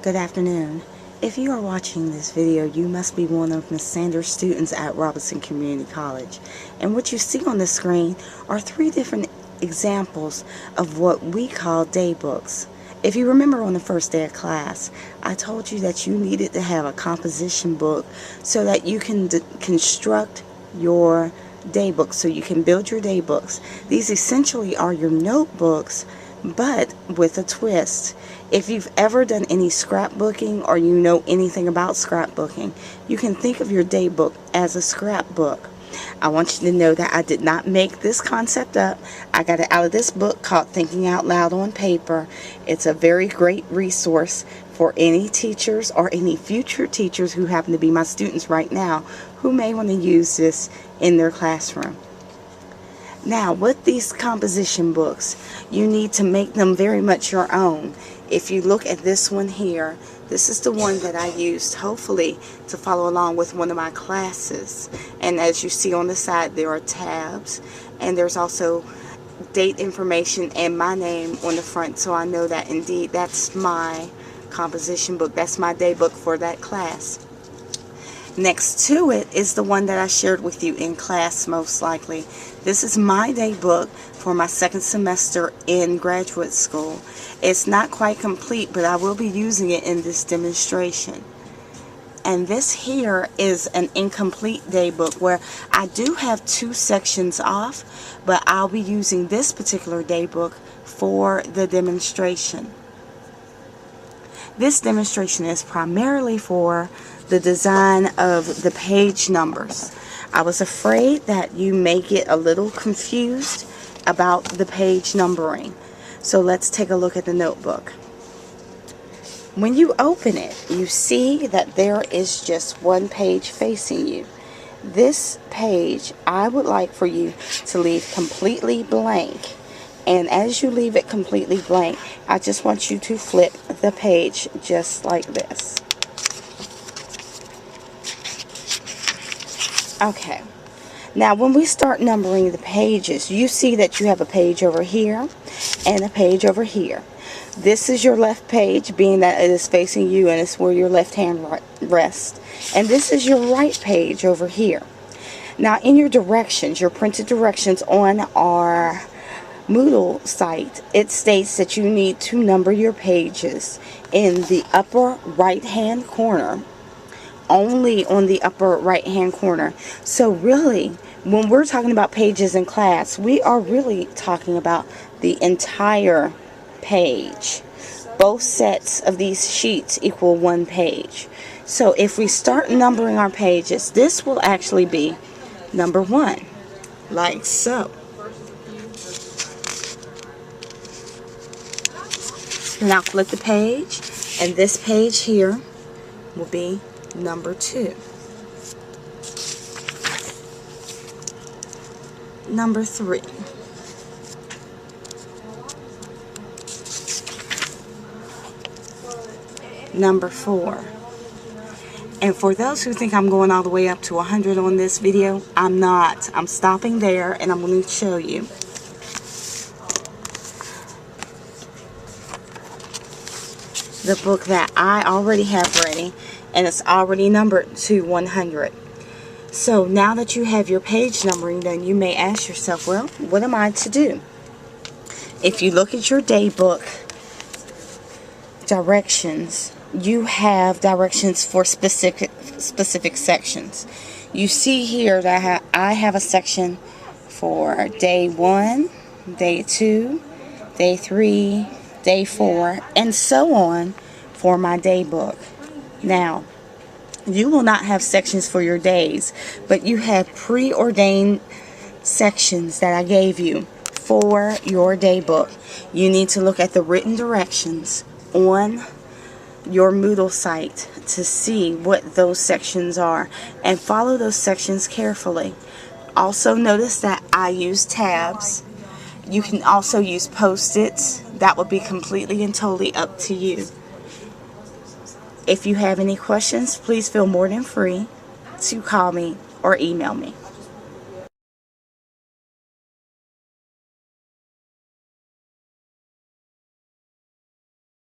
Good afternoon. If you are watching this video, you must be one of Ms. Sanders' students at Robinson Community College. And what you see on the screen are 3 different examples of what we call day books. If you remember on the first day of class, I told you that you needed to have a composition book so that you can construct your day books, so you can build your day books. These essentially are your notebooks, but with a twist. If you've ever done any scrapbooking or you know anything about scrapbooking, you can think of your day book as a scrapbook. I want you to know that I did not make this concept up. I got it out of this book called Thinking Out Loud on Paper. It's a very great resource for any teachers or any future teachers who happen to be my students right now who may want to use this in their classroom. Now, with these composition books, you need to make them very much your own. If you look at this one here, this is the one that I used, hopefully, to follow along with one of my classes. And as you see on the side, there are tabs, and there's also date information and my name on the front, so I know that indeed that's my composition book. That's my day book for that class. Next to it is the one that I shared with you in class, most likely. This is my day book for my second semester in graduate school. It's not quite complete, but I will be using it in this demonstration. And this here is an incomplete day book where I do have 2 sections off, but I'll be using this particular day book for the demonstration. This demonstration is primarily for the design of the page numbers. I was afraid that you may get a little confused about the page numbering. So let's take a look at the notebook. When you open it, you see that there is just one page facing you. This page I would like for you to leave completely blank. And as you leave it completely blank, I just want you to flip the page just like this. Okay. Now when we start numbering the pages, you see that you have a page over here and a page over here. This is your left page, being that it is facing you and it's where your left hand rests. And this is your right page over here. Now in your directions, your printed directions on our Moodle site, it states that you need to number your pages in the upper right hand corner, only on the upper right hand corner. So really, when we're talking about pages in class, we are really talking about the entire page. Both sets of these sheets equal 1 page. So if we start numbering our pages, this will actually be number 1, like so. Now flip the page, and this page here will be number 2. Number 3. Number 4. And for those who think I'm going all the way up to 100 on this video, I'm not. I'm stopping there, and I'm going to show you. The book that I already have ready, and it's already numbered to 100. So now that you have your page numbering, then you may ask yourself, well, what am I to do? If you look at your day book directions, you have directions for specific sections. You see here that I have a section for day 1, day 2, day 3, day 4, and so on for my day book. Now, you will not have sections for your days, but you have preordained sections that I gave you for your day book. You need to look at the written directions on your Moodle site to see what those sections are and follow those sections carefully. Also notice that I use tabs. You can also use Post-its. That would be completely and totally up to you. If you have any questions, please feel more than free to call me or email me.